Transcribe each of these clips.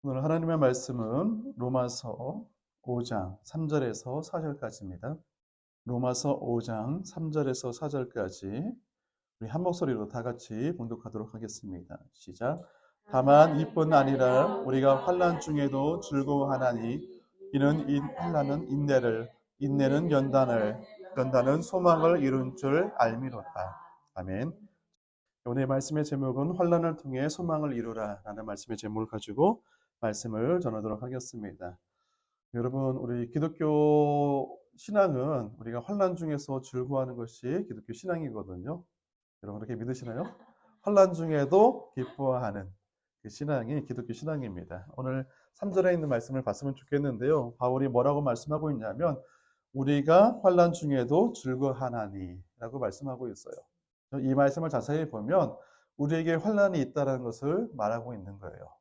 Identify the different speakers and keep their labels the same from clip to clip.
Speaker 1: 오늘 하나님의 말씀은 로마서 5장 3절에서 4절까지입니다. 로마서 5장 3절에서 4절까지 우리 한 목소리로 다 같이 봉독하도록 하겠습니다. 시작. 다만 이뿐 아니라 우리가 환난 중에도 즐거워하나니 이는 이 환난은 인내를, 인내는 연단을, 연단은 소망을 이룬 줄 알미로다. 아멘. 오늘 말씀의 제목은 환난을 통해 소망을 이루라 라는 말씀의 제목을 가지고 말씀을 전하도록 하겠습니다. 여러분, 우리 기독교 신앙은 우리가 환난 중에서 즐거워하는 것이 기독교 신앙이거든요. 여러분 그렇게 믿으시나요? 환난 중에도 기뻐하는 그 신앙이 기독교 신앙입니다. 오늘 3절에 있는 말씀을 봤으면 좋겠는데요. 바울이 뭐라고 말씀하고 있냐면 우리가 환난 중에도 즐거워하나니 라고 말씀하고 있어요. 이 말씀을 자세히 보면 우리에게 환난이 있다는 것을 말하고 있는 거예요.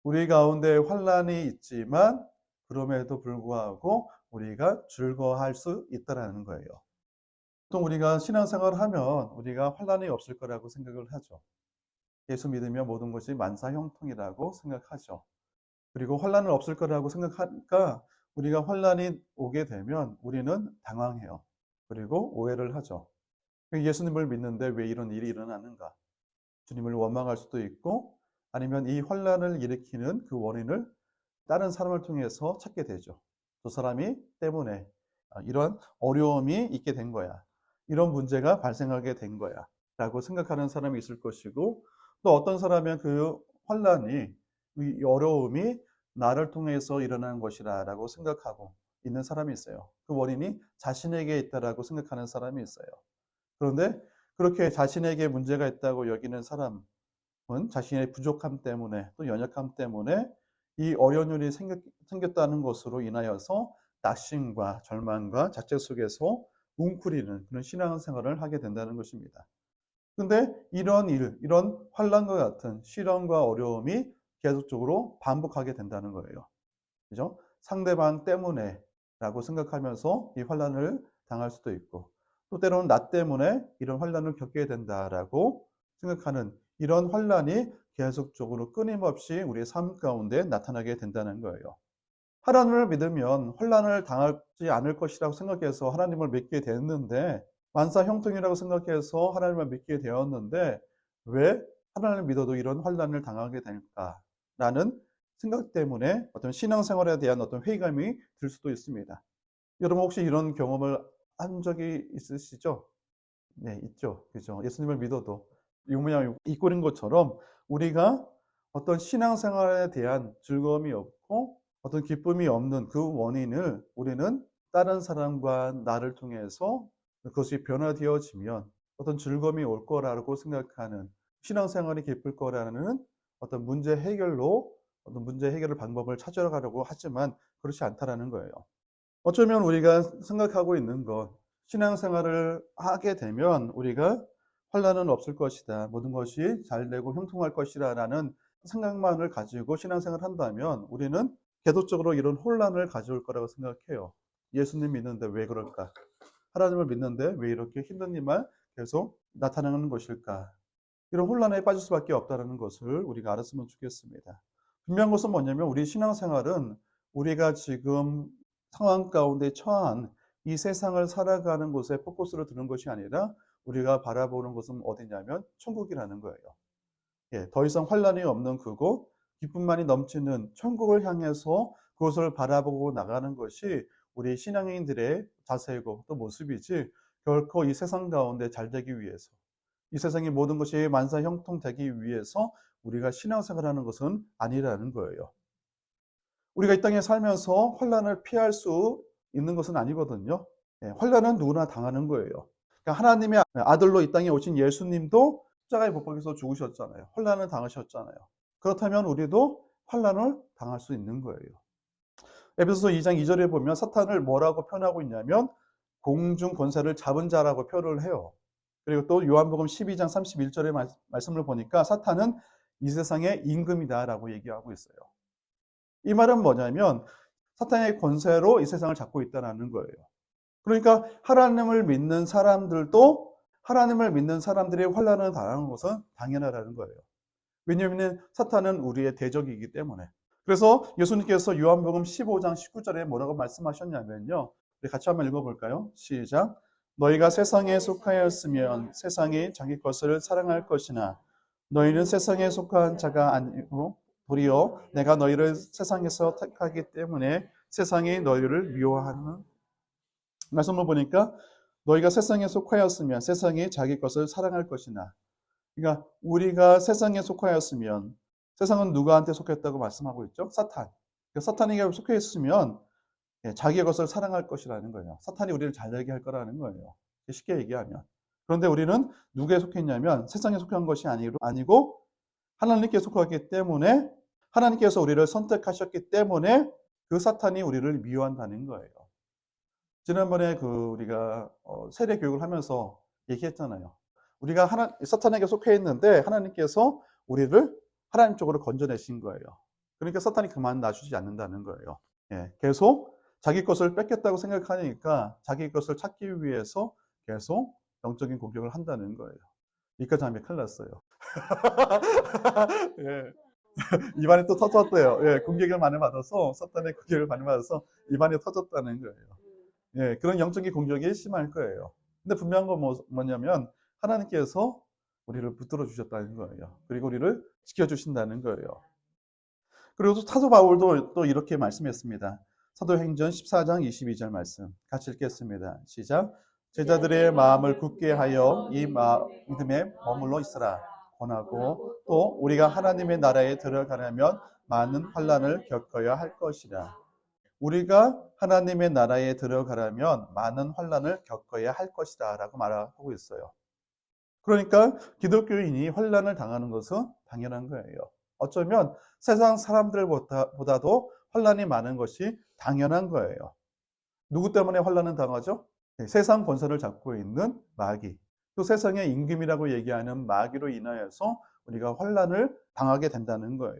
Speaker 1: 우리 가운데 환난이 있지만 그럼에도 불구하고 우리가 즐거워할 수 있다는 거예요. 보통 우리가 신앙생활을 하면 우리가 환난이 없을 거라고 생각을 하죠. 예수 믿으면 모든 것이 만사형통이라고 생각하죠. 그리고 환난은 없을 거라고 생각하니까 우리가 환난이 오게 되면 우리는 당황해요. 그리고 오해를 하죠. 예수님을 믿는데 왜 이런 일이 일어나는가? 주님을 원망할 수도 있고 아니면 이 환난을 일으키는 그 원인을 다른 사람을 통해서 찾게 되죠. 저 사람이 때문에 이런 어려움이 있게 된 거야. 이런 문제가 발생하게 된 거야. 라고 생각하는 사람이 있을 것이고 또 어떤 사람은 그 환난이, 이 어려움이 나를 통해서 일어난 것이라 라고 생각하고 있는 사람이 있어요. 그 원인이 자신에게 있다라고 생각하는 사람이 있어요. 그런데 그렇게 자신에게 문제가 있다고 여기는 사람은 자신의 부족함 때문에 또 연약함 때문에 이 어려운 일이 생겼다는 것으로 인하여서 낙심과 절망과 자책 속에서 웅크리는 그런 신앙생활을 하게 된다는 것입니다. 그런데 이런 일, 이런 환난과 같은 시련과 어려움이 계속적으로 반복하게 된다는 거예요. 그죠? 상대방 때문에 라고 생각하면서 이 환난을 당할 수도 있고 또 때로는 나 때문에 이런 환난을 겪게 된다라고 생각하는 이런 환난이 계속적으로 끊임없이 우리의 삶 가운데 나타나게 된다는 거예요. 하나님을 믿으면 환난을 당하지 않을 것이라고 생각해서 하나님을 믿게 됐는데 만사형통이라고 생각해서 하나님을 믿게 되었는데 왜 하나님을 믿어도 이런 환난을 당하게 될까라는 생각 때문에 어떤 신앙생활에 대한 어떤 회의감이 들 수도 있습니다. 여러분 혹시 이런 경험을 한 적이 있으시죠? 네, 있죠. 그죠? 예수님을 믿어도 이 모양 이 꼴인 것처럼 우리가 어떤 신앙생활에 대한 즐거움이 없고 어떤 기쁨이 없는 그 원인을 우리는 다른 사람과 나를 통해서 그것이 변화되어지면 어떤 즐거움이 올 거라고 생각하는 신앙생활이 기쁠 거라는 어떤 문제 해결로 어떤 문제 해결의 방법을 찾아가려고 하지만 그렇지 않다라는 거예요. 어쩌면 우리가 생각하고 있는 것, 신앙생활을 하게 되면 우리가 환난은 없을 것이다. 모든 것이 잘 되고 형통할 것이라 라는 생각만을 가지고 신앙생활을 한다면 우리는 계속적으로 이런 혼란을 가져올 거라고 생각해요. 예수님 믿는데 왜 그럴까? 하나님을 믿는데 왜 이렇게 힘든 일만 계속 나타나는 것일까? 이런 혼란에 빠질 수밖에 없다는 것을 우리가 알았으면 좋겠습니다. 분명한 것은 뭐냐면 우리 신앙생활은 우리가 지금 상황 가운데 처한 이 세상을 살아가는 곳에 포커스를 두는 것이 아니라 우리가 바라보는 곳은 어디냐면 천국이라는 거예요. 예, 더 이상 환란이 없는 그곳, 기쁨만이 넘치는 천국을 향해서 그것을 바라보고 나가는 것이 우리 신앙인들의 자세이고 또 모습이지 결코 이 세상 가운데 잘 되기 위해서 이 세상의 모든 것이 만사형통되기 위해서 우리가 신앙생활하는 것은 아니라는 거예요. 우리가 이 땅에 살면서 환난을 피할 수 있는 것은 아니거든요. 환난은 누구나 당하는 거예요. 그러니까 하나님의 아들로 이 땅에 오신 예수님도 십자가에 못 박혀서 죽으셨잖아요. 환난을 당하셨잖아요. 그렇다면 우리도 환난을 당할 수 있는 거예요. 에베소서 2장 2절에 보면 사탄을 뭐라고 표현하고 있냐면 공중 권세를 잡은 자라고 표현을 해요. 그리고 또 요한복음 12장 31절의 말씀을 보니까 사탄은 이 세상의 임금이다라고 얘기하고 있어요. 이 말은 뭐냐면 사탄의 권세로 이 세상을 잡고 있다는 거예요. 그러니까 하나님을 믿는 사람들도 하나님을 믿는 사람들이 환난을 당하는 것은 당연하다는 거예요. 왜냐하면 사탄은 우리의 대적이기 때문에. 그래서 예수님께서 요한복음 15장 19절에 뭐라고 말씀하셨냐면요. 우리 같이 한번 읽어볼까요? 시작. 너희가 세상에 속하였으면 세상이 자기 것을 사랑할 것이나 너희는 세상에 속한 자가 아니고 도리어 내가 너희를 세상에서 택하기 때문에 세상이 너희를 미워하는 말씀을 보니까 너희가 세상에 속하였으면 세상이 자기 것을 사랑할 것이나 그러니까 우리가 세상에 속하였으면 세상은 누구한테 속했다고 말씀하고 있죠? 사탄. 그러니까 사탄에게 속해 있으면 자기의 것을 사랑할 것이라는 거예요. 사탄이 우리를 잘 되게 할 거라는 거예요. 쉽게 얘기하면. 그런데 우리는 누구에 속했냐면 세상에 속한 것이 아니고 하나님께 속하기 때문에 하나님께서 우리를 선택하셨기 때문에 그 사탄이 우리를 미워한다는 거예요. 지난번에 우리가 세례 교육을 하면서 얘기했잖아요. 우리가 사탄에게 속해 있는데 하나님께서 우리를 하나님 쪽으로 건져내신 거예요. 그러니까 사탄이 그만 놔주지 않는다는 거예요. 계속 자기 것을 뺏겠다고 생각하니까 자기 것을 찾기 위해서 계속 영적인 공격을 한다는 거예요. 여기까지 하면 큰일 났어요. 예. 입안이 또 터졌대요. 공격을 많이 받아서 사탄의 공격을 많이 받아서 입안이 터졌다는 거예요. 그런 영적인 공격이 심할 거예요. 근데 분명한 건 뭐냐면 하나님께서 우리를 붙들어 주셨다는 거예요. 그리고 우리를 지켜주신다는 거예요. 그리고 사도 바울도 또 이렇게 말씀했습니다. 사도행전 14장 22절 말씀 같이 읽겠습니다. 시작. 제자들의 마음을 굳게 하여 이 믿음에 머물러 있으라. 권하고 또 우리가 하나님의 나라에 들어가려면 많은 환난을 겪어야 할 것이라. 우리가 하나님의 나라에 들어가려면 많은 환난을 겪어야 할 것이다 라고 말하고 있어요. 그러니까 기독교인이 환난을 당하는 것은 당연한 거예요. 어쩌면 세상 사람들보다도 환난이 많은 것이 당연한 거예요. 누구 때문에 환난을 당하죠? 세상 권세를 잡고 있는 마귀, 또 세상의 임금이라고 얘기하는 마귀로 인하여서 우리가 환난을 당하게 된다는 거예요.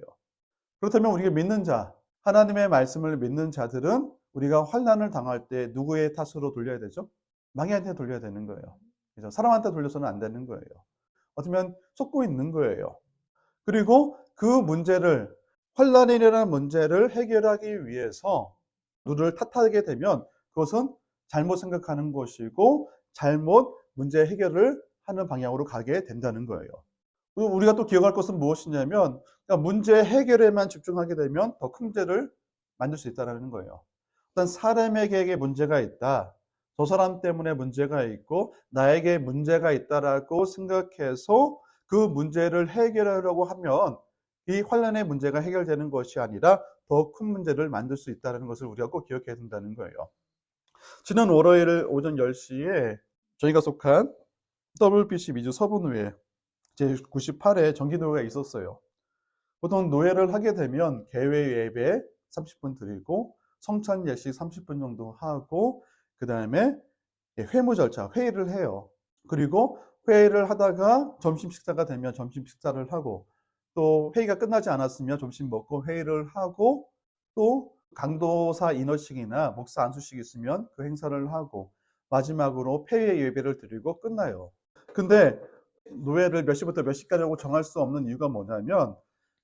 Speaker 1: 그렇다면 우리가 믿는 자, 하나님의 말씀을 믿는 자들은 우리가 환난을 당할 때 누구의 탓으로 돌려야 되죠? 마귀한테 돌려야 되는 거예요. 그죠? 사람한테 돌려서는 안 되는 거예요. 어쩌면 속고 있는 거예요. 그리고 그 문제를, 환난이라는 문제를 해결하기 위해서 누구를 탓하게 되면 그것은 잘못 생각하는 것이고 잘못 문제 해결을 하는 방향으로 가게 된다는 거예요. 그리고 우리가 또 기억할 것은 무엇이냐면 그러니까 문제 해결에만 집중하게 되면 더 큰 문제를 만들 수 있다는 거예요. 어떤 사람에게 문제가 있다. 저 사람 때문에 문제가 있고 나에게 문제가 있다라고 생각해서 그 문제를 해결하려고 하면 이 환난의 문제가 해결되는 것이 아니라 더 큰 문제를 만들 수 있다는 것을 우리가 꼭 기억해야 된다는 거예요. 지난 월요일 오전 10시에 저희가 속한 WBC 미주 서부노회 제98회 정기노회가 있었어요. 보통 노회를 하게 되면 개회 예배 30분 드리고 성찬 예식 30분 정도 하고 그 다음에 회무 절차, 회의를 해요. 그리고 회의를 하다가 점심 식사가 되면 점심 식사를 하고 또 회의가 끝나지 않았으면 점심 먹고 회의를 하고 또 강도사 인허식이나 목사 안수식이 있으면 그 행사를 하고 마지막으로 폐회 예배를 드리고 끝나요. 근데 노회를 몇 시부터 몇 시까지 하고 정할 수 없는 이유가 뭐냐면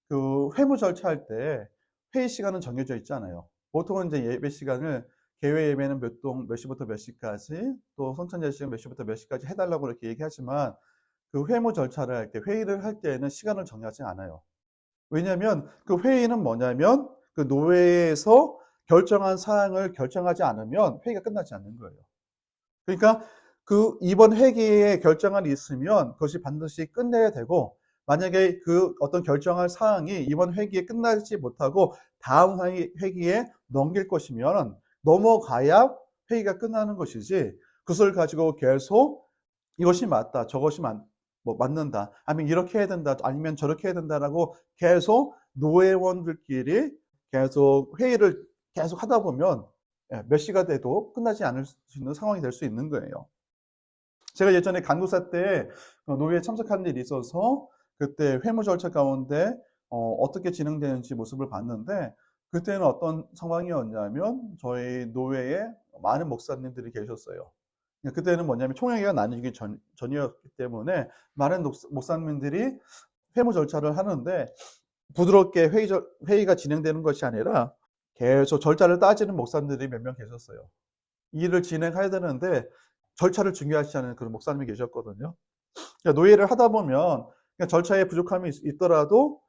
Speaker 1: 그 회무 절차할 때 회의 시간은 정해져 있잖아요. 보통은 이제 예배 시간을 개회 예배는 몇 시부터 몇 시까지 또 성찬 예식은 몇 시부터 몇 시까지 해달라고 이렇게 얘기하지만 그 회무 절차를 할 때 회의를 할 때에는 시간을 정하지 않아요. 왜냐하면 그 회의는 뭐냐면 그 노회에서 결정한 사항을 결정하지 않으면 회의가 끝나지 않는 거예요. 그러니까 그 이번 회기에 결정안이 있으면 그것이 반드시 끝내야 되고 만약에 그 어떤 결정할 사항이 이번 회기에 끝나지 못하고 다음 회기에 넘길 것이면 넘어가야 회의가 끝나는 것이지 그것을 가지고 계속 이것이 맞다 저것이 맞는다 아니면 이렇게 해야 된다 아니면 저렇게 해야 된다라고 계속 노회원들끼리 계속 회의를 계속 하다 보면 몇 시가 돼도 끝나지 않을 수 있는 상황이 될 수 있는 거예요. 제가 예전에 간호사 때 노회에 참석한 일이 있어서 그때 회무 절차 가운데 어떻게 진행되는지 모습을 봤는데 그때는 어떤 상황이었냐면 저희 노회에 많은 목사님들이 계셨어요. 그때는 뭐냐면 총회가 나뉘기 전이었기 때문에 많은 목사님들이 회무 절차를 하는데 부드럽게 회의가 진행되는 것이 아니라 계속 절차를 따지는 목사님들이 몇 명 계셨어요. 일을 진행해야 되는데 절차를 중요하지 않은 그런 목사님이 계셨거든요. 그러니까 노예를 하다 보면 그냥 절차에 부족함이 있더라도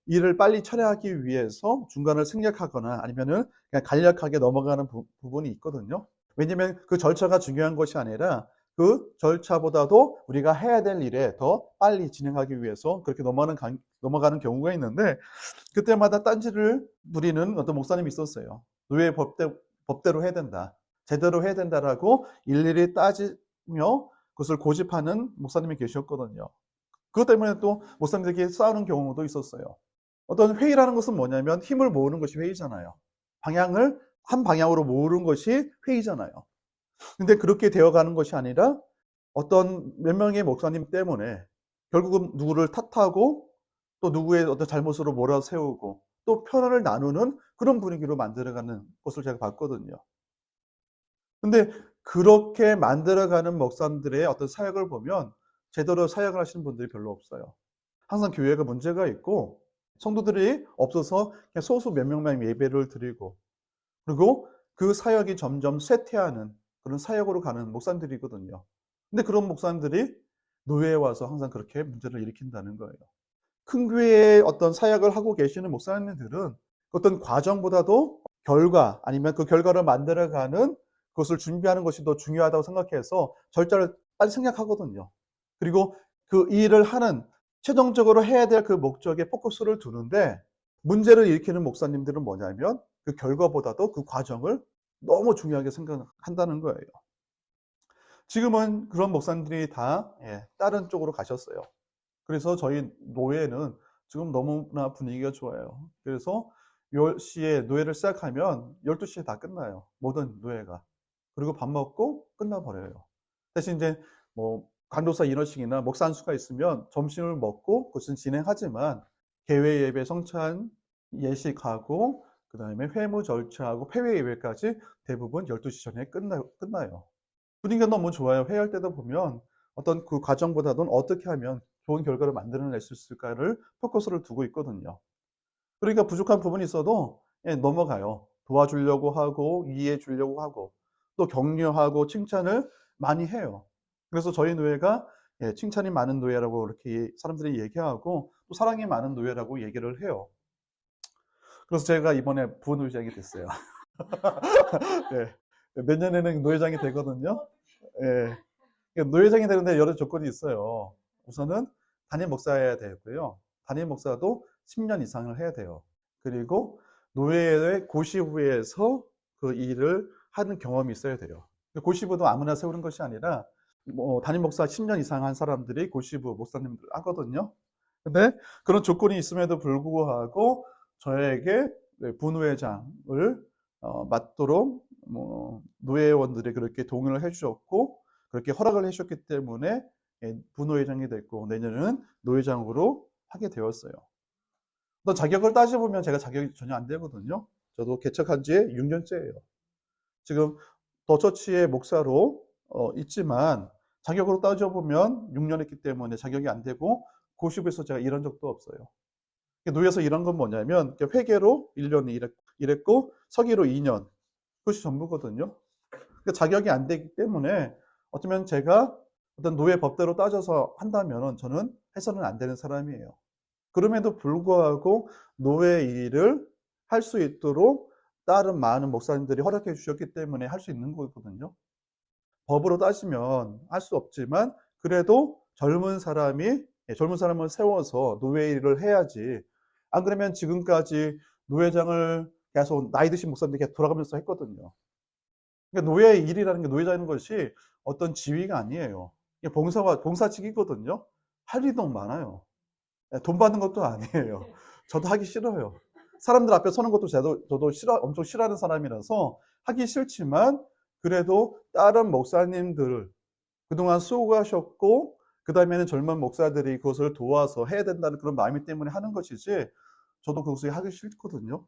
Speaker 1: 일을 빨리 처리하기 위해서 중간을 생략하거나 아니면은 그냥 간략하게 넘어가는 부분이 있거든요. 왜냐면 그 절차가 중요한 것이 아니라 그 절차보다도 우리가 해야 될 일에 더 빨리 진행하기 위해서 그렇게 넘어가는 경우가 있는데, 그때마다 딴지를 부리는 어떤 목사님이 있었어요. 노예 법대로 해야 된다, 제대로 해야 된다라고 일일이 따지며 그것을 고집하는 목사님이 계셨거든요. 그것 때문에 또 목사님들끼리 싸우는 경우도 있었어요. 어떤 회의라는 것은 뭐냐면 힘을 모으는 것이 회의잖아요. 방향을 한 방향으로 모으는 것이 회의잖아요. 근데 그렇게 되어가는 것이 아니라 어떤 몇 명의 목사님 때문에 결국은 누구를 탓하고 또 누구의 어떤 잘못으로 몰아세우고 또 편을 나누는 그런 분위기로 만들어가는 것을 제가 봤거든요. 근데 그렇게 만들어가는 목사님들의 어떤 사역을 보면 제대로 사역을 하시는 분들이 별로 없어요. 항상 교회가 문제가 있고 성도들이 없어서 그냥 소수 몇 명만 예배를 드리고, 그리고 그 사역이 점점 쇠퇴하는 그런 사역으로 가는 목사님들이거든요. 근데 그런 목사님들이 노예에 와서 항상 그렇게 문제를 일으킨다는 거예요. 큰 교회에 어떤 사역을 하고 계시는 목사님들은 어떤 과정보다도 결과, 아니면 그 결과를 만들어가는 그것을 준비하는 것이 더 중요하다고 생각해서 절차를 빨리 생략하거든요. 그리고 그 일을 하는, 최종적으로 해야 될 그 목적에 포커스를 두는데, 문제를 일으키는 목사님들은 뭐냐면 그 결과보다도 그 과정을 너무 중요하게 생각한다는 거예요. 지금은 그런 목사님들이 다 다른 쪽으로 가셨어요. 그래서 저희 노예는 지금 너무나 분위기가 좋아요. 그래서 10시에 노예를 시작하면 12시에 다 끝나요. 모든 노예가. 그리고 밥 먹고 끝나버려요. 대신 이제 뭐 간도사 인허식이나 목사 한 수가 있으면 점심을 먹고 그것은 진행하지만 개회 예배, 성찬 예식하고 그다음에 회무 절차하고 폐회 예배까지 대부분 12시 전에 끝나요. 분위기가 너무 좋아요. 회의할 때도 보면 어떤 그 과정보다는 어떻게 하면 좋은 결과를 만들어낼 수 있을까를 포커스를 두고 있거든요. 그러니까 부족한 부분이 있어도 넘어가요. 도와주려고 하고 이해해 주려고 하고 또 격려하고 칭찬을 많이 해요. 그래서 저희 노예가 칭찬이 많은 노예라고 이렇게 사람들이 얘기하고 또 사랑이 많은 노예라고 얘기를 해요. 그래서 제가 이번에 부노회장이 됐어요. 네. 몇 년에는 노회장이 되거든요. 예. 노회장이 되는데 여러 조건이 있어요. 우선은 담임 목사여야 되고요. 담임 목사도 10년 이상을 해야 돼요. 그리고 노예의 고시부에서 그 일을 하는 경험이 있어야 돼요. 고시부도 아무나 세우는 것이 아니라 뭐 담임 목사 10년 이상 한 사람들이 고시부 목사님들 하거든요. 근데 그런 조건이 있음에도 불구하고 저에게 부노회장을 맡도록 뭐 노예원들이 그렇게 동의를 해주셨고 그렇게 허락을 해주셨기 때문에 부노회장이 됐고 내년에는 노회장으로 하게 되었어요. 또 자격을 따져보면 제가 자격이 전혀 안 되거든요. 저도 개척한 지 6년째예요. 지금 더처치의 목사로 있지만 자격으로 따져보면 6년 했기 때문에 자격이 안 되고 고시부에서 제가 일한 적도 없어요. 노예에서 일한 건 뭐냐면 회계로 1년 일했고 서기로 2년, 그것이 전부거든요. 그러니까 자격이 안 되기 때문에 어쩌면 제가 어떤 노예 법대로 따져서 한다면 저는 해서는 안 되는 사람이에요. 그럼에도 불구하고 노예 일을 할 수 있도록 다른 많은 목사님들이 허락해 주셨기 때문에 할 수 있는 거거든요. 법으로 따지면 할 수 없지만 그래도 젊은 사람을 세워서 노예 일을 해야지. 안 그러면 지금까지 노회장을 계속 나이 드신 목사님들이 계속 돌아가면서 했거든요. 그러니까 노예 일이라는 게, 노예자는 것이 어떤 지위가 아니에요. 봉사직이거든요. 할 일이 너무 많아요. 돈 받는 것도 아니에요. 저도 하기 싫어요. 사람들 앞에 서는 것도 저도 엄청 싫어하는 사람이라서 하기 싫지만 그래도 다른 목사님들 그동안 수고하셨고 그 다음에는 젊은 목사들이 그것을 도와서 해야 된다는 그런 마음이 때문에 하는 것이지 저도 그것을 하기 싫거든요.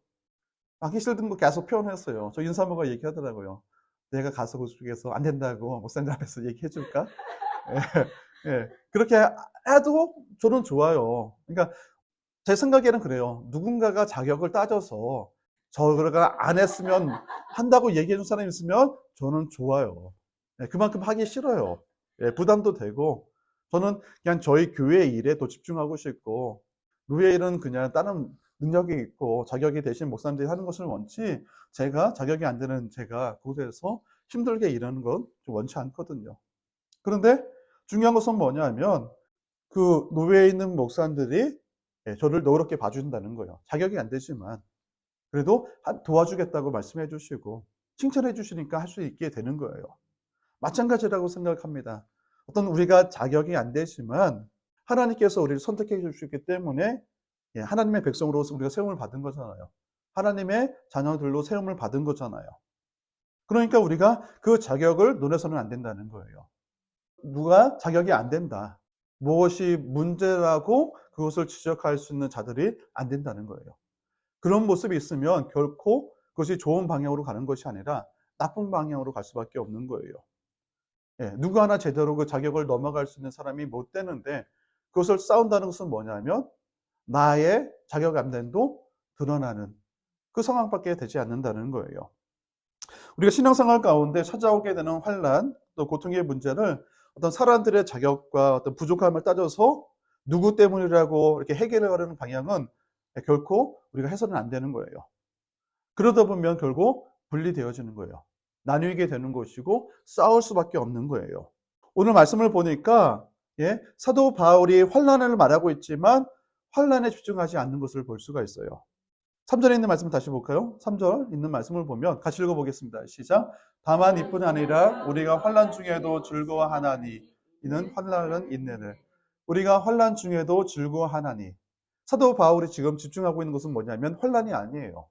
Speaker 1: 하기 싫은 거 계속 표현했어요. 저 인사모가 얘기하더라고요. 내가 가서 그쪽에서 안 된다고 목사님 앞에서 얘기해 줄까? 예, 예. 그렇게 해도 저는 좋아요. 그러니까 제 생각에는 그래요. 누군가가 자격을 따져서 저가 안 했으면 한다고 얘기해 준 사람이 있으면 저는 좋아요. 예, 그만큼 하기 싫어요. 예, 부담도 되고 저는 그냥 저희 교회 일에 더 집중하고 싶고 교회 일은 그냥 다른 능력이 있고 자격이 되신 목사님들이 하는 것을 원치 제가 자격이 안 되는 제가 그곳에서 힘들게 일하는 건 좀 원치 않거든요. 그런데 중요한 것은 뭐냐 하면 그 노회에 있는 목사님들이 예, 저를 너그럽게 봐준다는 거예요. 자격이 안 되지만 그래도 도와주겠다고 말씀해 주시고 칭찬해 주시니까 할 수 있게 되는 거예요. 마찬가지라고 생각합니다. 어떤 우리가 자격이 안 되지만 하나님께서 우리를 선택해 주셨기 때문에 예, 하나님의 백성으로서 우리가 세움을 받은 거잖아요. 하나님의 자녀들로 세움을 받은 거잖아요. 그러니까 우리가 그 자격을 논해서는 안 된다는 거예요. 누가 자격이 안 된다. 무엇이 문제라고 그것을 지적할 수 있는 자들이 안 된다는 거예요. 그런 모습이 있으면 결코 그것이 좋은 방향으로 가는 것이 아니라 나쁜 방향으로 갈 수밖에 없는 거예요. 예, 누구 하나 제대로 그 자격을 넘어갈 수 있는 사람이 못 되는데 그것을 싸운다는 것은 뭐냐면 나의 자격 안 됨도 드러나는 그 상황밖에 되지 않는다는 거예요. 우리가 신앙생활 가운데 찾아오게 되는 환난 또 고통의 문제를 어떤 사람들의 자격과 어떤 부족함을 따져서 누구 때문이라고 이렇게 해결하려는 방향은 결코 우리가 해서는 안 되는 거예요. 그러다 보면 결국 분리되어지는 거예요. 나뉘게 되는 것이고 싸울 수밖에 없는 거예요. 오늘 말씀을 보니까 예, 사도 바울이 환난을 말하고 있지만 환난에 집중하지 않는 것을 볼 수가 있어요. 3절에 있는 말씀 다시 볼까요? 3절 있는 말씀을 보면 같이 읽어보겠습니다. 시작. 다만 이뿐 아니라 우리가 환난 중에도 즐거워하나니 이는 환난은 인내를. 우리가 환난 중에도 즐거워하나니. 사도 바울이 지금 집중하고 있는 것은 뭐냐면 환난이 아니에요.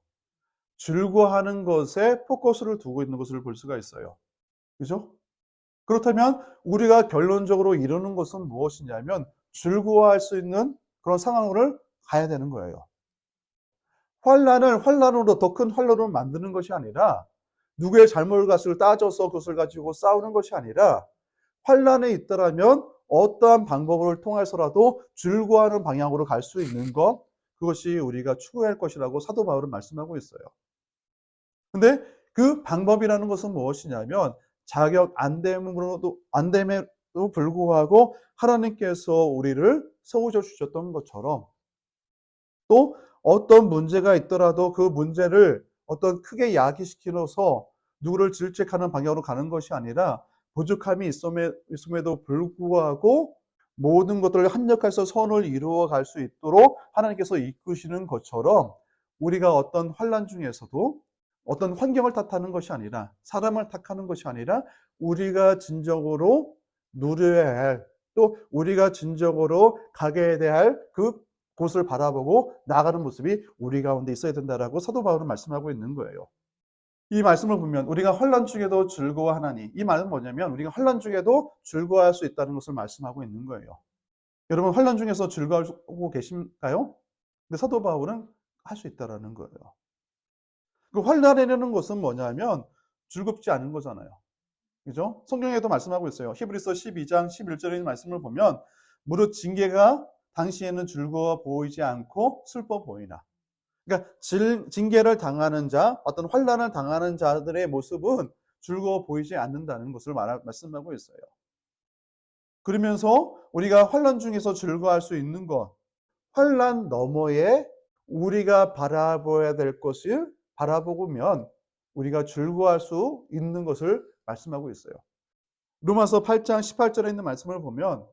Speaker 1: 즐거워하는 것에 포커스를 두고 있는 것을 볼 수가 있어요. 그죠? 그렇다면 우리가 결론적으로 이루는 것은 무엇이냐면 즐거워할 수 있는 그런 상황을 가야 되는 거예요. 환난을 환난으로 더 큰 환난으로 만드는 것이 아니라 누구의 잘못을 따져서 그것을 가지고 싸우는 것이 아니라 환난에 있더라면 어떠한 방법을 통해서라도 즐거워하는 방향으로 갈 수 있는 것 그것이 우리가 추구할 것이라고 사도 바울은 말씀하고 있어요. 근데 그 방법이라는 것은 무엇이냐면 자격 안 됨에도 불구하고 하나님께서 우리를 세우셔 주셨던 것처럼 또 어떤 문제가 있더라도 그 문제를 어떤 크게 야기시키면서 누구를 질책하는 방향으로 가는 것이 아니라 부족함이 있음에도 불구하고 모든 것들을 합력해서 선을 이루어 갈 수 있도록 하나님께서 이끄시는 것처럼 우리가 어떤 환난 중에서도 어떤 환경을 탓하는 것이 아니라 사람을 탓하는 것이 아니라 우리가 진정으로 누려야 할 또 우리가 진정으로 가게 될 그 곳을 바라보고 나아가는 모습이 우리 가운데 있어야 된다라고 사도 바울은 말씀하고 있는 거예요. 이 말씀을 보면 우리가 환난 중에도 즐거워하나니 이 말은 뭐냐면 우리가 환난 중에도 즐거워할 수 있다는 것을 말씀하고 있는 거예요. 여러분 환난 중에서 즐거워하고 계신가요? 근데 사도 바울은 할 수 있다라는 거예요. 그 환난이라는 것은 뭐냐면 즐겁지 않은 거잖아요. 그죠? 성경에도 말씀하고 있어요. 히브리서 12장 11절에 있는 말씀을 보면 무릇 징계가 당시에는 즐거워 보이지 않고 슬퍼 보이나. 그러니까 징계를 당하는 자, 어떤 환난을 당하는 자들의 모습은 즐거워 보이지 않는다는 것을 말씀하고 있어요. 그러면서 우리가 환난 중에서 즐거워할 수 있는 것, 환난 너머에 우리가 바라봐야 될 것을 바라보면 우리가 즐거워할 수 있는 것을 말씀하고 있어요. 로마서 8장 18절에 있는 말씀을 보면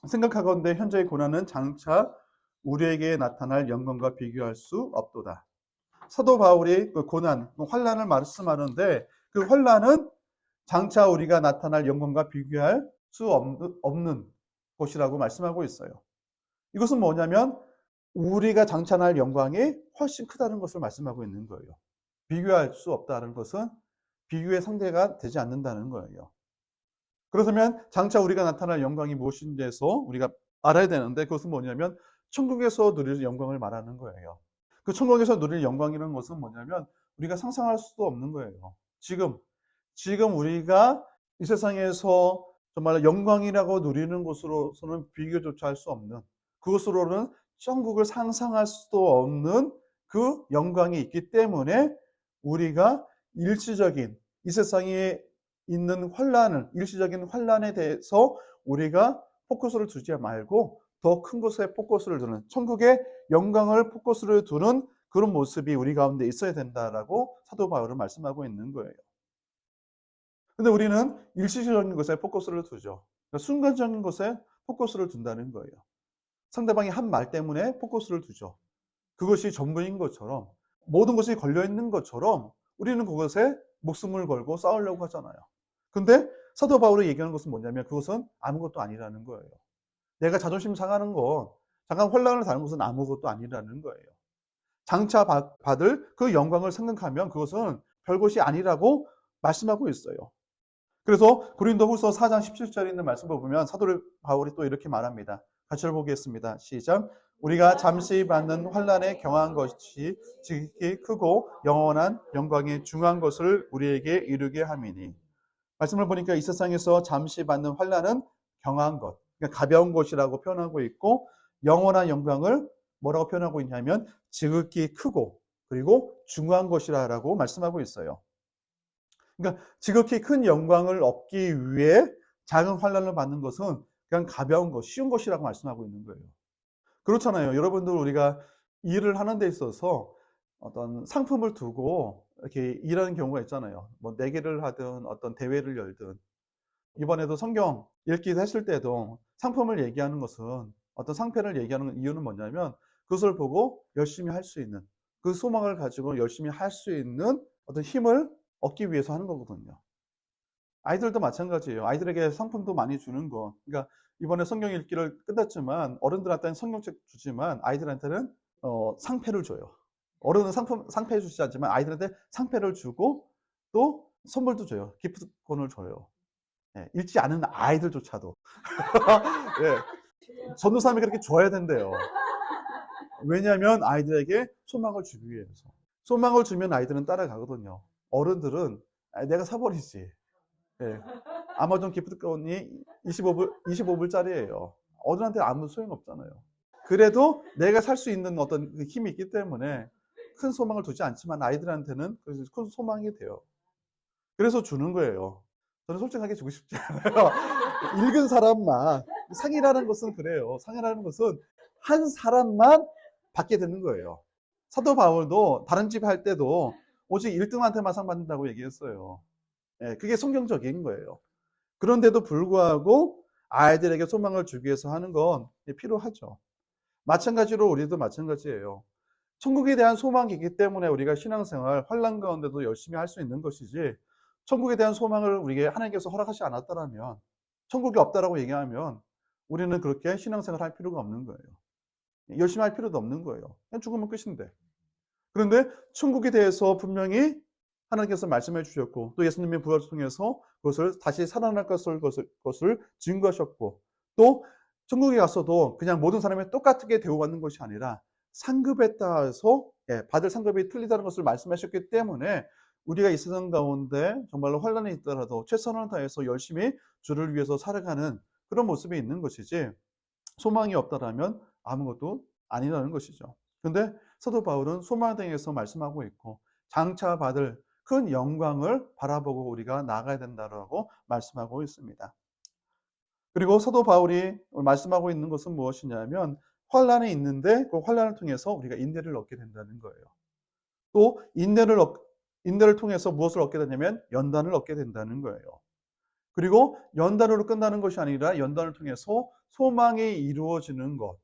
Speaker 1: 생각하건대 현재의 고난은 장차 우리에게 나타날 영광과 비교할 수 없도다. 사도 바울이 그 고난, 환난을 말씀하는데 그 환난은 장차 우리가 나타날 영광과 비교할 수 없는 것이라고 말씀하고 있어요. 이것은 뭐냐면 우리가 장차 날 영광이 훨씬 크다는 것을 말씀하고 있는 거예요. 비교할 수 없다는 것은 비교의 상대가 되지 않는다는 거예요. 그렇다면 장차 우리가 나타날 영광이 무엇인지에서 우리가 알아야 되는데 그것은 뭐냐면 천국에서 누릴 영광을 말하는 거예요. 그 천국에서 누릴 영광이라는 것은 뭐냐면 우리가 상상할 수도 없는 거예요. 지금 우리가 이 세상에서 정말 영광이라고 누리는 것으로서는 비교조차 할 수 없는 그것으로는 천국을 상상할 수도 없는 그 영광이 있기 때문에 우리가 일시적인 이 세상에 있는 일시적인 환란에 대해서 우리가 포커스를 두지 말고 더 큰 것에 포커스를 두는, 천국의 영광을 포커스를 두는 그런 모습이 우리 가운데 있어야 된다라고 사도 바울은 말씀하고 있는 거예요. 근데 우리는 일시적인 것에 포커스를 두죠. 그러니까 순간적인 것에 포커스를 둔다는 거예요. 상대방이 한 말 때문에 포커스를 두죠. 그것이 전부인 것처럼, 모든 것이 걸려있는 것처럼 우리는 그것에 목숨을 걸고 싸우려고 하잖아요. 근데 사도 바울이 얘기하는 것은 뭐냐면 그것은 아무것도 아니라는 거예요. 내가 자존심 상하는 것, 잠깐 혼란을 다는 것은 아무것도 아니라는 거예요. 장차 받을 그 영광을 생각하면 그것은 별것이 아니라고 말씀하고 있어요. 그래서 고린도후서 4장 17절에 있는 말씀을 보면 사도 바울이 또 이렇게 말합니다. 같이 보겠습니다. 시작. 우리가 잠시 받는 환난에 경한 것이 지극히 크고 영원한 영광에 중한 것을 우리에게 이루게 함이니. 말씀을 보니까 이 세상에서 잠시 받는 환난은 경한 것, 그러니까 가벼운 것이라고 표현하고 있고, 영원한 영광을 뭐라고 표현하고 있냐면 지극히 크고 그리고 중한 것이라고 말씀하고 있어요. 그러니까 지극히 큰 영광을 얻기 위해 작은 환난을 받는 것은 그냥 가벼운 것, 쉬운 것이라고 말씀하고 있는 거예요. 그렇잖아요. 여러분들, 우리가 일을 하는 데 있어서 어떤 상품을 두고 이렇게 일하는 경우가 있잖아요. 뭐 내기를 하든 어떤 대회를 열든. 이번에도 성경 읽기도 했을 때도 상품을 얘기하는 것은, 어떤 상패를 얘기하는 이유는 뭐냐면 그것을 보고 열심히 할 수 있는, 그 소망을 가지고 열심히 할 수 있는 어떤 힘을 얻기 위해서 하는 거거든요. 아이들도 마찬가지예요. 아이들에게 상품도 많이 주는 거. 그러니까 이번에 성경 읽기를 끝났지만 어른들한테는 성경책 주지만 아이들한테는 상패를 줘요. 어른은 상패 주지 않지만 아이들한테 상패를 주고 또 선물도 줘요. 기프트콘을 줘요. 예, 읽지 않은 아이들조차도. 예, 전도사님이 그렇게 줘야 된대요. 왜냐하면 아이들에게 소망을 주기 위해서. 소망을 주면 아이들은 따라가거든요. 어른들은 내가 사버리지. 예. 아마존 기프트콘이 25불짜리예요. 어른한테 아무 소용없잖아요. 그래도 내가 살 수 있는 어떤 힘이 있기 때문에 큰 소망을 두지 않지만 아이들한테는 큰 소망이 돼요. 그래서 주는 거예요. 저는 솔직하게 주고 싶지 않아요. 읽은 사람만. 상이라는 것은 그래요. 상이라는 것은 한 사람만 받게 되는 거예요. 사도 바울도 다른 집 할 때도 오직 1등한테만 상 받는다고 얘기했어요. 예, 그게 성경적인 거예요. 그런데도 불구하고 아이들에게 소망을 주기 위해서 하는 건 필요하죠. 마찬가지로 우리도 마찬가지예요. 천국에 대한 소망이 있기 때문에 우리가 신앙생활, 환난 가운데도 열심히 할 수 있는 것이지, 천국에 대한 소망을 우리에게 하나님께서 허락하지 않았다면, 천국이 없다라고 얘기하면 우리는 그렇게 신앙생활 할 필요가 없는 거예요. 열심히 할 필요도 없는 거예요. 그냥 죽으면 끝인데. 그런데 천국에 대해서 분명히 하나님께서 말씀해 주셨고, 또 예수님의 부활을 통해서 그것을 다시 살아날 것을 증거하셨고, 또 천국에 가서도 그냥 모든 사람이 똑같게 대우받는 것이 아니라 상급에 따라서 받을 상급이 틀리다는 것을 말씀하셨기 때문에 우리가 이 세상 가운데 정말로 환난이 있더라도 최선을 다해서 열심히 주를 위해서 살아가는 그런 모습이 있는 것이지, 소망이 없다라면 아무것도 아니라는 것이죠. 그런데 사도 바울은 소망에 대해서 말씀하고 있고, 장차 받을 큰 영광을 바라보고 우리가 나아가야 된다고 말씀하고 있습니다. 그리고 사도 바울이 말씀하고 있는 것은 무엇이냐면, 환난이 있는데 그 환난을 통해서 우리가 인내를 얻게 된다는 거예요. 또 인내를 통해서 무엇을 얻게 되냐면 연단을 얻게 된다는 거예요. 그리고 연단으로 끝나는 것이 아니라 연단을 통해서 소망이 이루어지는 것.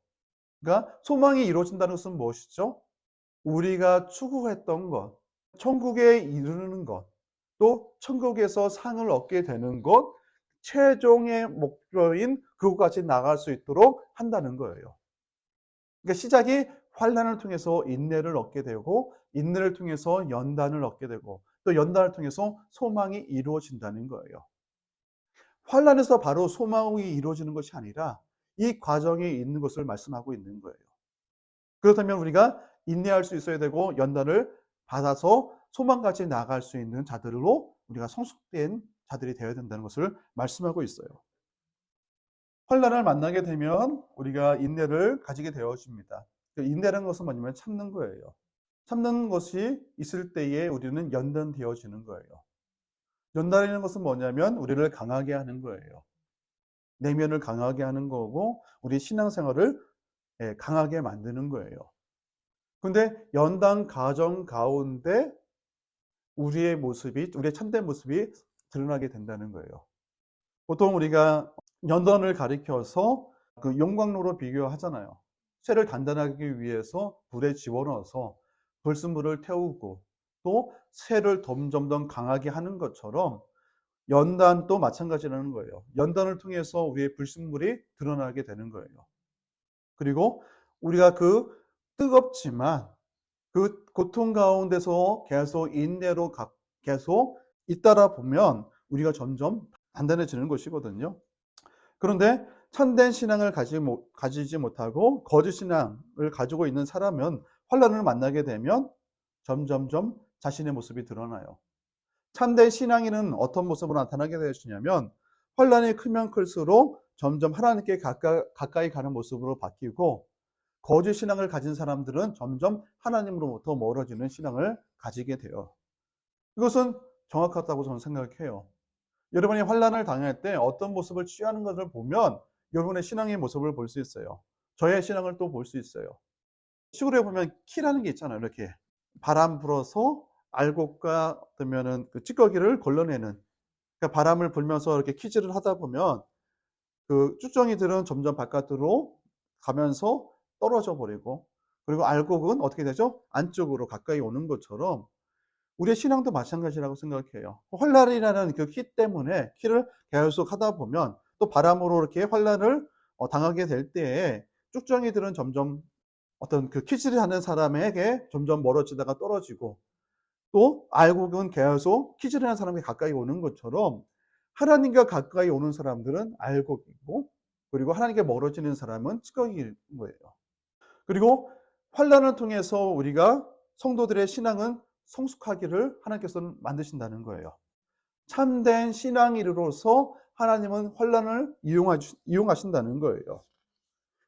Speaker 1: 그러니까 소망이 이루어진다는 것은 무엇이죠? 우리가 추구했던 것, 천국에 이르는 것, 또 천국에서 상을 얻게 되는 것, 최종의 목표인 그것까지 나갈 수 있도록 한다는 거예요. 그러니까 시작이 환난을 통해서 인내를 얻게 되고, 인내를 통해서 연단을 얻게 되고, 또 연단을 통해서 소망이 이루어진다는 거예요. 환난에서 바로 소망이 이루어지는 것이 아니라 이 과정에 있는 것을 말씀하고 있는 거예요. 그렇다면 우리가 인내할 수 있어야 되고, 연단을 받아서 소망까지 나아갈 수 있는 자들로 우리가 성숙된 자들이 되어야 된다는 것을 말씀하고 있어요. 환난을 만나게 되면 우리가 인내를 가지게 되어집니다. 그 인내라는 것은 뭐냐면 참는 거예요. 참는 것이 있을 때에 우리는 연단되어지는 거예요. 연단이라는 것은 뭐냐면 우리를 강하게 하는 거예요. 내면을 강하게 하는 거고 우리 신앙생활을 강하게 만드는 거예요. 근데 연단 과정 가운데 우리의 참된 모습이 드러나게 된다는 거예요. 보통 우리가 연단을 가리켜서 그 용광로로 비교하잖아요. 쇠를 단단하기 위해서 불에 집어넣어서 불순물을 태우고 또 쇠를 점점 더 강하게 하는 것처럼 연단도 마찬가지라는 거예요. 연단을 통해서 우리의 불순물이 드러나게 되는 거예요. 그리고 우리가 그 뜨겁지만 그 고통 가운데서 계속 인내로 계속 잇따라 보면 우리가 점점 단단해지는 것이거든요. 그런데 참된 신앙을 가지지 못하고 거짓 신앙을 가지고 있는 사람은 환난을 만나게 되면 점점점 자신의 모습이 드러나요. 참된 신앙인은 어떤 모습으로 나타나게 되었냐면 환난이 크면 클수록 점점 하나님께 가까이 가는 모습으로 바뀌고 거짓 신앙을 가진 사람들은 점점 하나님으로부터 멀어지는 신앙을 가지게 돼요. 이것은 정확하다고 저는 생각해요. 여러분이 환난을 당할 때 어떤 모습을 취하는 것을 보면 여러분의 신앙의 모습을 볼 수 있어요. 저의 신앙을 또 볼 수 있어요. 시골에 보면 키라는 게 있잖아요. 이렇게 바람 불어서 알곡과 그러면은 그 찌꺼기를 걸러내는, 그러니까 바람을 불면서 이렇게 키질을 하다 보면 그 쭉정이들은 점점 바깥으로 가면서 떨어져 버리고, 그리고 알곡은 어떻게 되죠? 안쪽으로 가까이 오는 것처럼 우리의 신앙도 마찬가지라고 생각해요. 환난이라는 그 키 때문에 키를 계속 하다 보면 또 바람으로 이렇게 환난을 당하게 될 때에 쭉정이들은 점점 어떤 그 키질을 하는 사람에게 점점 멀어지다가 떨어지고, 또 알곡은 계속 키질을 하는 사람에게 가까이 오는 것처럼 하나님과 가까이 오는 사람들은 알곡이고, 그리고 하나님께 멀어지는 사람은 찌꺼기인 거예요. 그리고 환난을 통해서 우리가 성도들의 신앙은 성숙하기를 하나님께서는 만드신다는 거예요. 참된 신앙인으로서 하나님은 환난을 이용하신다는 거예요.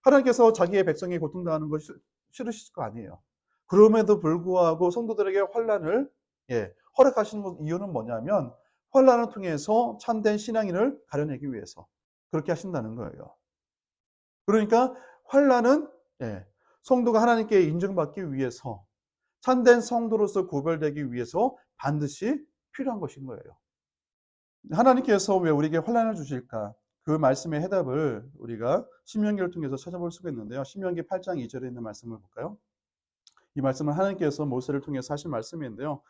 Speaker 1: 하나님께서 자기의 백성이 고통당하는 것이 싫으실 거 아니에요. 그럼에도 불구하고 성도들에게 환난을 허락하시는 이유는 뭐냐면 환난을 통해서 참된 신앙인을 가려내기 위해서 그렇게 하신다는 거예요. 그러니까 환난은 성도가 하나님께 인정받기 위해서, 참된 성도로서 구별되기 위해서 반드시 필요한 것인 거예요. 하나님께서 왜 우리에게 환난을 주실까? 그 말씀의 해답을 우리가 신명기를 통해서 찾아볼 수가 있는데요. 신명기 8장 2절에 있는 말씀을 볼까요? 이 말씀은 하나님께서 모세를 통해서 하신 말씀인데요.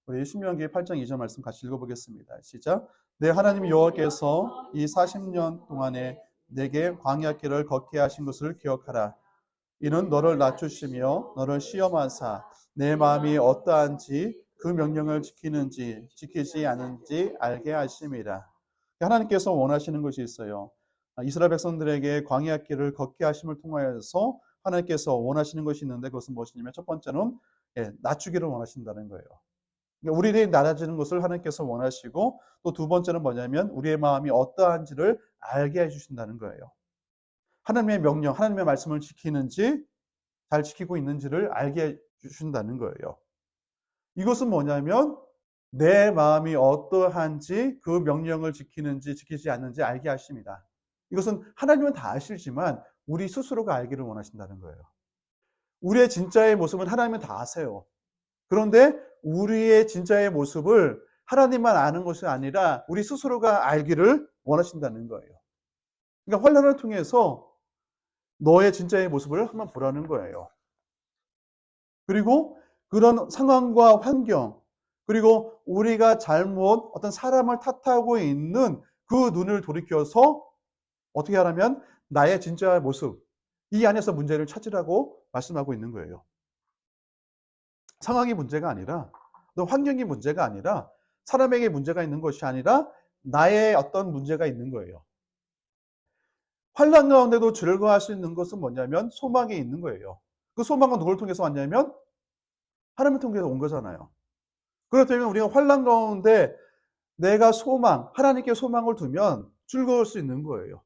Speaker 1: 우리 신명기 8장 2절 말씀 같이 읽어보겠습니다. 시작. 내 하나님 여호와께서 이 40년 동안에 내게 광야길을 걷게 하신 것을 기억하라. 이는 너를 낮추시며 너를 시험하사 내 마음이 어떠한지 그 명령을 지키는지 지키지 않은지 알게 하심이라. 하나님께서 원하시는 것이 있어요. 이스라엘 백성들에게 광야길을 걷게 하심을 통하여서 하나님께서 원하시는 것이 있는데, 그것은 무엇이냐면 첫 번째는 낮추기를 원하신다는 거예요. 그러니까 우리들이 낮아지는 것을 하나님께서 원하시고, 또 두 번째는 뭐냐면 우리의 마음이 어떠한지를 알게 해주신다는 거예요. 하나님의 명령, 하나님의 말씀을 지키는지 잘 지키고 있는지를 알게 해주신다는 거예요. 이것은 뭐냐면 내 마음이 어떠한지 그 명령을 지키는지 지키지 않는지 알게 하십니다. 이것은 하나님은 다 아시지만 우리 스스로가 알기를 원하신다는 거예요. 우리의 진짜의 모습은 하나님은 다 아세요. 그런데 우리의 진짜의 모습을 하나님만 아는 것이 아니라 우리 스스로가 알기를 원하신다는 거예요. 그러니까 환난을 통해서 너의 진짜의 모습을 한번 보라는 거예요. 그리고 그런 상황과 환경, 그리고 우리가 잘못 어떤 사람을 탓하고 있는 그 눈을 돌이켜서 어떻게 하라면 나의 진짜 모습, 이 안에서 문제를 찾으라고 말씀하고 있는 거예요. 상황이 문제가 아니라, 또 환경이 문제가 아니라, 사람에게 문제가 있는 것이 아니라 나의 어떤 문제가 있는 거예요. 환난 가운데도 즐거워할 수 있는 것은 뭐냐면 소망이 있는 거예요. 그 소망은 누굴 통해서 왔냐면 하나님을 통해서 온 거잖아요. 그렇다면 우리가 환난 가운데 내가 하나님께 소망을 두면 즐거울 수 있는 거예요.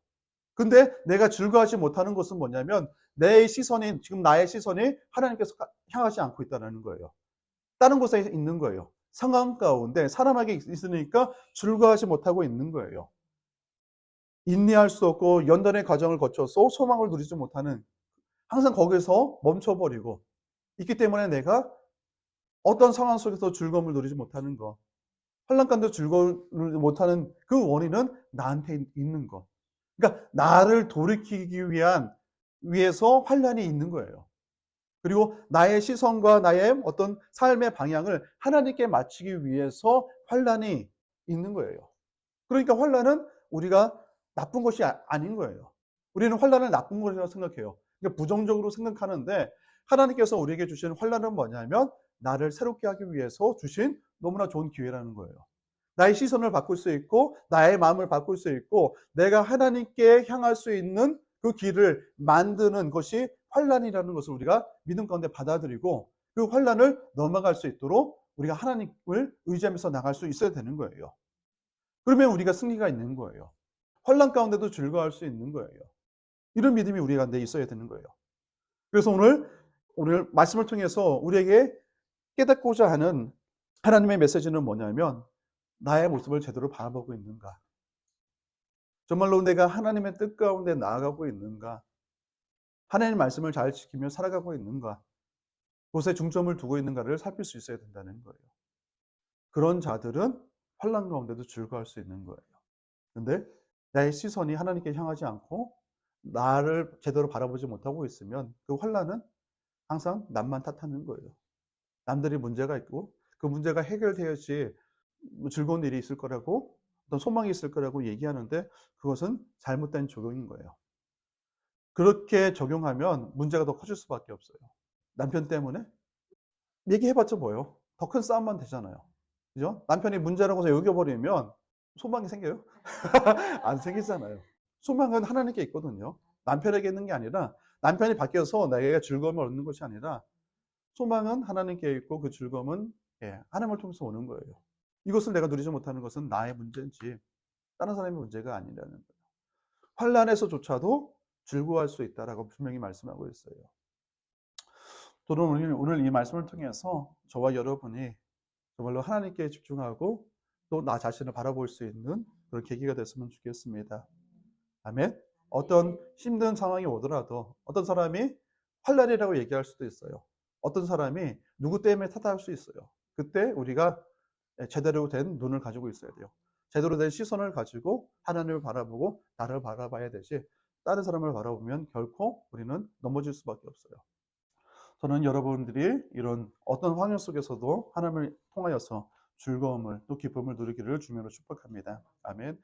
Speaker 1: 근데 내가 즐거워하지 못하는 것은 뭐냐면 내 시선이 지금 나의 시선이 하나님께서 향하지 않고 있다는 거예요. 다른 곳에 있는 거예요. 상황 가운데 사람에게 있으니까 즐거워하지 못하고 있는 거예요. 인내할 수 없고 연단의 과정을 거쳐서 소망을 누리지 못하는, 항상 거기서 멈춰버리고 있기 때문에 내가 어떤 상황 속에서 즐거움을 누리지 못하는 거, 환난 가운데 즐거움을 못하는 그 원인은 나한테 있는 거. 그러니까 나를 돌이키기 위해서 환난이 있는 거예요. 그리고 나의 시선과 나의 어떤 삶의 방향을 하나님께 맞추기 위해서 환난이 있는 거예요. 그러니까 환난은 우리가 나쁜 것이 아닌 거예요. 우리는 환난을 나쁜 것이라고 생각해요. 그러니까 부정적으로 생각하는데, 하나님께서 우리에게 주신 환난은 뭐냐면 나를 새롭게 하기 위해서 주신 너무나 좋은 기회라는 거예요. 나의 시선을 바꿀 수 있고 나의 마음을 바꿀 수 있고 내가 하나님께 향할 수 있는 그 길을 만드는 것이 환난이라는 것을 우리가 믿음 가운데 받아들이고 그 환난을 넘어갈 수 있도록 우리가 하나님을 의지하면서 나갈 수 있어야 되는 거예요. 그러면 우리가 승리가 있는 거예요. 환난 가운데도 즐거워할 수 있는 거예요. 이런 믿음이 우리 가운데 있어야 되는 거예요. 그래서 오늘 말씀을 통해서 우리에게 깨닫고자 하는 하나님의 메시지는 뭐냐면, 나의 모습을 제대로 바라보고 있는가? 정말로 내가 하나님의 뜻 가운데 나아가고 있는가? 하나님의 말씀을 잘 지키며 살아가고 있는가? 그것에 중점을 두고 있는가를 살필 수 있어야 된다는 거예요. 그런 자들은 환난 가운데도 즐거워할 수 있는 거예요. 그런데 나의 시선이 하나님께 향하지 않고 나를 제대로 바라보지 못하고 있으면 그 환난은 항상 남만 탓하는 거예요. 남들이 문제가 있고 그 문제가 해결되어야지 즐거운 일이 있을 거라고, 어떤 소망이 있을 거라고 얘기하는데 그것은 잘못된 적용인 거예요. 그렇게 적용하면 문제가 더 커질 수밖에 없어요. 남편 때문에 얘기해봤자 뭐예요? 더 큰 싸움만 되잖아요. 그죠? 남편이 문제라고 해서 여겨버리면 소망이 생겨요? 안 생기잖아요. 소망은 하나님께 있거든요. 남편에게 있는 게 아니라, 남편이 바뀌어서 내가 즐거움을 얻는 것이 아니라 소망은 하나님께 있고 그 즐거움은 하나님을 통해서 오는 거예요. 이것을 내가 누리지 못하는 것은 나의 문제인지 다른 사람의 문제가 아니라는 거예요. 환난에서조차도 즐거워할 수 있다라고 분명히 말씀하고 있어요. 저는 오늘 이 말씀을 통해서 저와 여러분이 정말로 하나님께 집중하고 또 나 자신을 바라볼 수 있는 그런 계기가 됐으면 좋겠습니다. 아멘. 어떤 힘든 상황이 오더라도 어떤 사람이 환난이라고 얘기할 수도 있어요. 어떤 사람이 누구 때문에 탓할 수 있어요. 그때 우리가 제대로 된 눈을 가지고 있어야 돼요. 제대로 된 시선을 가지고 하나님을 바라보고 나를 바라봐야 되지, 다른 사람을 바라보면 결코 우리는 넘어질 수밖에 없어요. 저는 여러분들이 이런 어떤 환경 속에서도 하나님을 통하여서 즐거움을 또 기쁨을 누리기를 주님으로 축복합니다. 아멘.